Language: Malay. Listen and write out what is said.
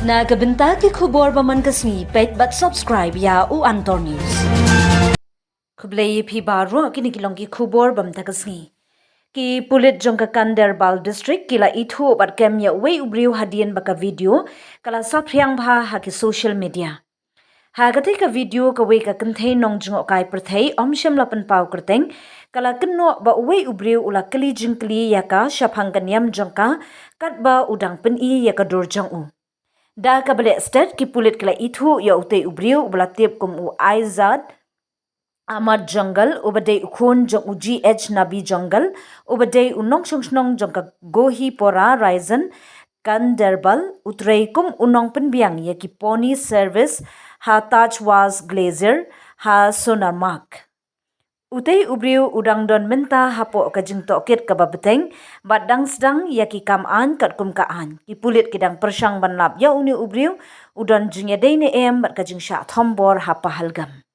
Na kabenta ki khubor baman kasni pet but subscribe ya u Antornews. Kublai phi baro kini kilongi khubor bam takasni. Ki pulit jongka Kanderbal district kila ithu bat kem ya uwei briew hadian baka video kala sap hyang bha ha ki social media. Ha ka video ka we ka kanthe nong jingok kai perthei omsham lapan pau kerteng kala kenno ba uwei briew ula kali jingkli ya ka shaphang kanyam jongka kat ba udang pen I ya ka dur jong u. Da ka bale state ki pulit kala ithu ya utai ubreu bala tip kum u aizad amad jungle ubadai ukhun jong uji h nabi jungle ubadai unong shong jong ka gohi pora raizen Kanderbal utrei kum unong penbiang ya ki pony service ha touch was glazier ha sonarmak utai ubriu udang don menta hapo ka jing toket ka babeteng badang sedang ya ki kam an kat kum ka an ki pulit kidang persang banlap ya uni ubriu udon jingya dei ne em bat ka jingshah thombor ha pahalgham.